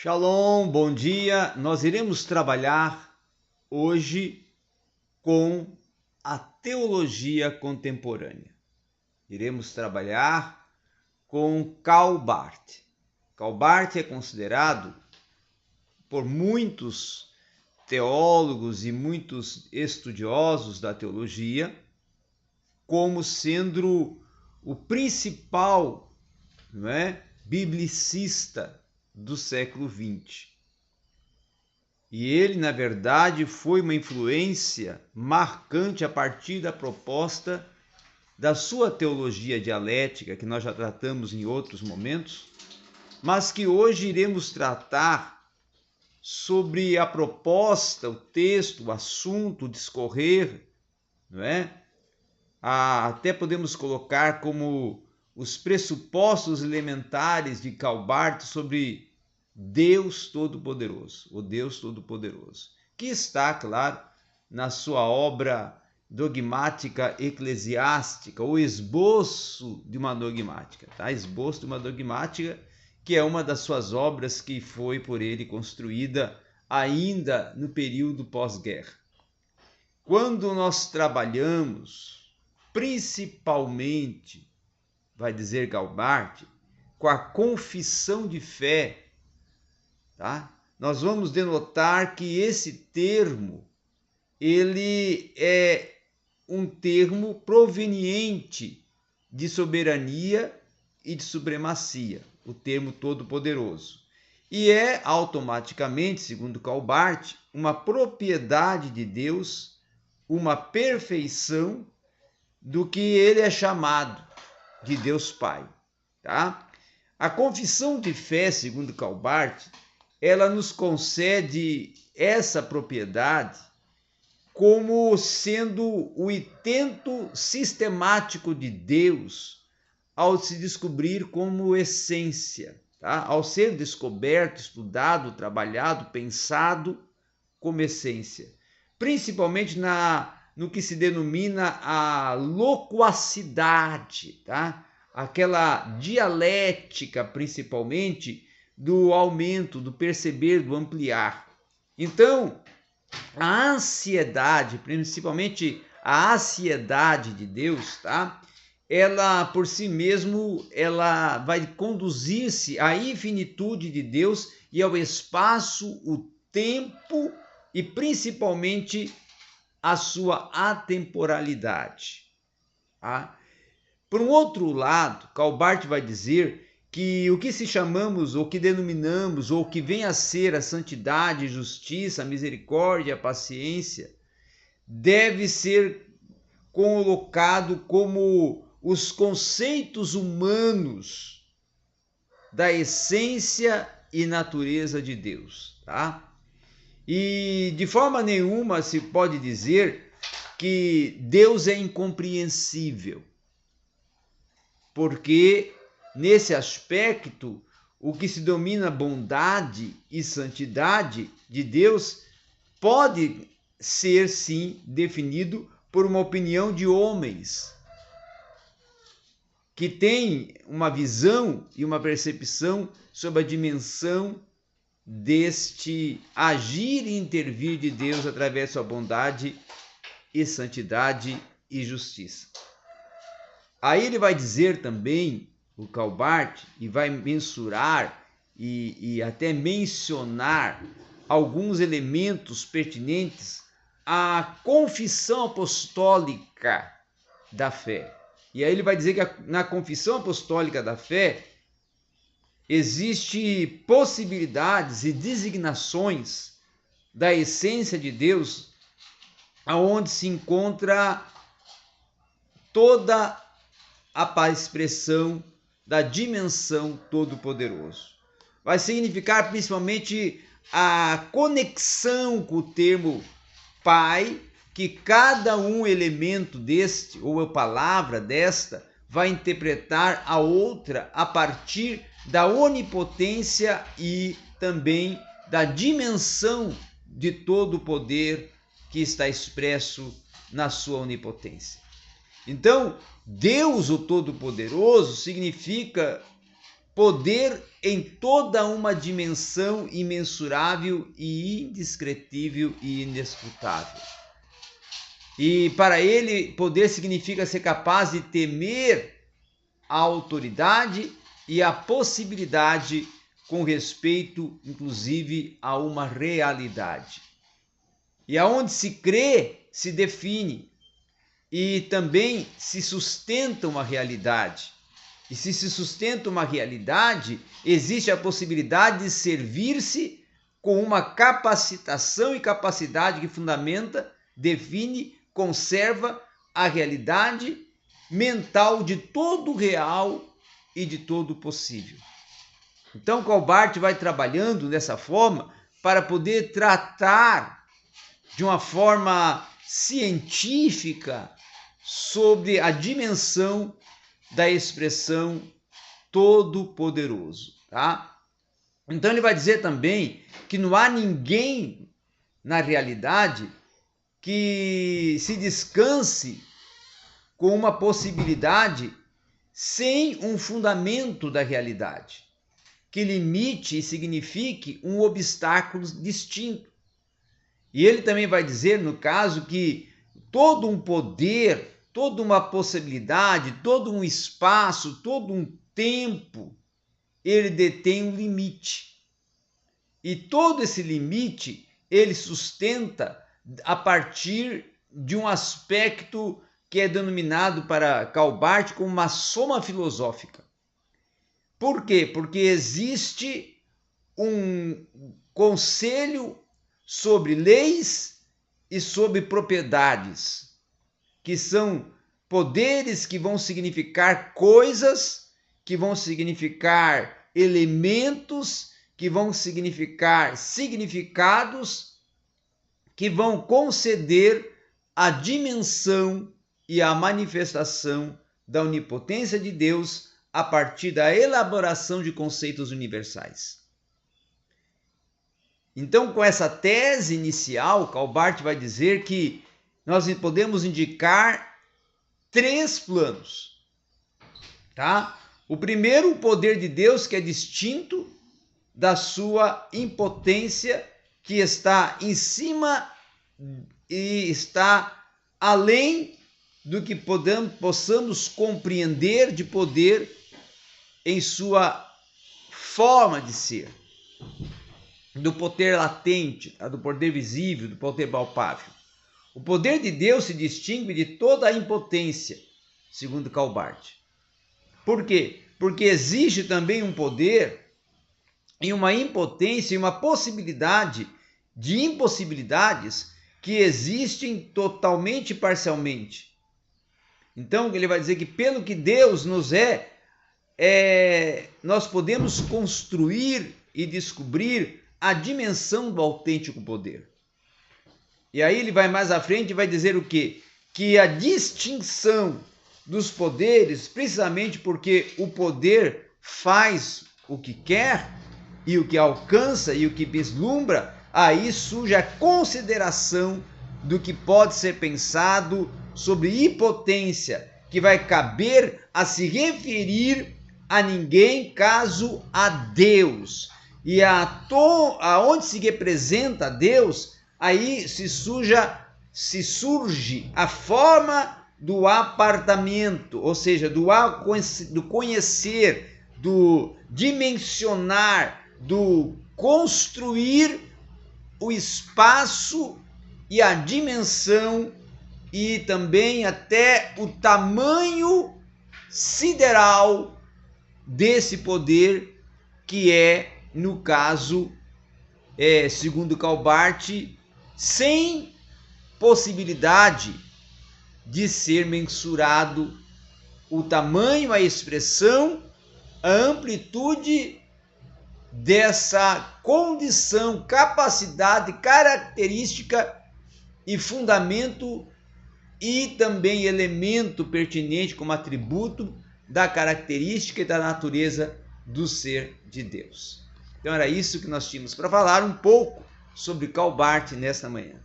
Shalom, bom dia. Nós iremos trabalhar hoje com a teologia contemporânea. Iremos trabalhar com Karl Barth. Karl Barth é considerado por muitos teólogos e muitos estudiosos da teologia como sendo o principal, biblicista do século XX. E ele, na verdade, foi uma influência marcante a partir da proposta da sua teologia dialética, que nós já tratamos em outros momentos, mas que hoje iremos tratar sobre a proposta, o texto, o assunto, o discorrer, até podemos colocar como os pressupostos elementares de Karl Barth sobre Deus Todo-Poderoso, o Deus Todo-Poderoso, que está, claro, na sua obra dogmática eclesiástica, o esboço de uma dogmática, Esboço de uma dogmática, que é uma das suas obras que foi por ele construída ainda no período pós-guerra. Quando nós trabalhamos, principalmente, vai dizer Karl Barth, com a confissão de fé, nós vamos denotar que esse termo, ele é um termo proveniente de soberania e de supremacia, o termo todo-poderoso. E é automaticamente, segundo Karl Barth, uma propriedade de Deus, uma perfeição do que ele é chamado de Deus Pai. A confissão de fé, segundo Karl Barth, ela nos concede essa propriedade como sendo o intento sistemático de Deus ao se descobrir como essência, ao ser descoberto, estudado, trabalhado, pensado como essência, principalmente no que se denomina a loquacidade, aquela dialética, principalmente, do aumento, do perceber, do ampliar. Então, a ansiedade, principalmente a aciedade de Deus, ela por si mesmo, ela vai conduzir-se à infinitude de Deus e ao espaço, o tempo e principalmente a sua atemporalidade. Por um outro lado, Karl Barth vai dizer que o que se chamamos, ou que denominamos, ou que vem a ser a santidade, justiça, a misericórdia, a paciência, deve ser colocado como os conceitos humanos da essência e natureza de Deus, E de forma nenhuma se pode dizer que Deus é incompreensível, porque nesse aspecto, o que se domina bondade e santidade de Deus pode ser, sim, definido por uma opinião de homens que têm uma visão e uma percepção sobre a dimensão deste agir e intervir de Deus através de sua bondade e santidade e justiça. Aí ele vai dizer também, o Karl Barth, e vai mensurar e até mencionar alguns elementos pertinentes à confissão apostólica da fé. E aí ele vai dizer que na confissão apostólica da fé existe possibilidades e designações da essência de Deus, aonde se encontra toda a expressão da dimensão todo-poderoso. Vai significar principalmente a conexão com o termo Pai, que cada um elemento deste, ou a palavra desta, vai interpretar a outra a partir da onipotência e também da dimensão de todo o poder que está expresso na sua onipotência. Então, Deus, o Todo-Poderoso, significa poder em toda uma dimensão imensurável e indescritível e inescrutável. E para ele, poder significa ser capaz de temer a autoridade e a possibilidade com respeito, inclusive, a uma realidade. E aonde se crê, se define e também se sustenta uma realidade. E se sustenta uma realidade, existe a possibilidade de servir-se com uma capacitação e capacidade que fundamenta, define, conserva a realidade mental de todo o real e de todo o possível. Então, Calbart vai trabalhando dessa forma para poder tratar de uma forma científica sobre a dimensão da expressão todo-poderoso, tá? Então ele vai dizer também que não há ninguém na realidade que se descanse com uma possibilidade sem um fundamento da realidade, que limite e signifique um obstáculo distinto. E ele também vai dizer, no caso, que todo um poder, toda uma possibilidade, todo um espaço, todo um tempo, ele detém um limite. E todo esse limite ele sustenta a partir de um aspecto que é denominado para Calbart como uma soma filosófica. Por quê? Porque existe um conselho sobre leis e sobre propriedades, que são poderes que vão significar coisas, que vão significar elementos, que vão significar significados, que vão conceder a dimensão e a manifestação da onipotência de Deus a partir da elaboração de conceitos universais. Então, com essa tese inicial, Calbart vai dizer que nós podemos indicar 3 planos, tá? O primeiro, o poder de Deus, que é distinto da sua impotência, que está em cima e está além do que possamos compreender de poder em sua forma de ser, do poder latente, do poder visível, do poder palpável. O poder de Deus se distingue de toda a impotência, segundo Calbart. Por quê? Porque existe também um poder e uma impotência e uma possibilidade de impossibilidades que existem totalmente e parcialmente. Então, ele vai dizer que pelo que Deus nos nós podemos construir e descobrir a dimensão do autêntico poder. E aí ele vai mais à frente e vai dizer o quê? Que a distinção dos poderes, precisamente porque o poder faz o que quer e o que alcança e o que vislumbra, aí surge a consideração do que pode ser pensado sobre hipotência, que vai caber a se referir a ninguém, caso a Deus. E aonde se representa Deus, aí se surge a forma do apartamento, ou seja, do conhecer, do dimensionar, do construir o espaço e a dimensão e também até o tamanho sideral desse poder que é, no caso, segundo Calbart, sem possibilidade de ser mensurado o tamanho, a expressão, a amplitude dessa condição, capacidade, característica e fundamento e também elemento pertinente como atributo da característica e da natureza do ser de Deus. Então era isso que nós tínhamos para falar um pouco sobre Calbart nesta manhã.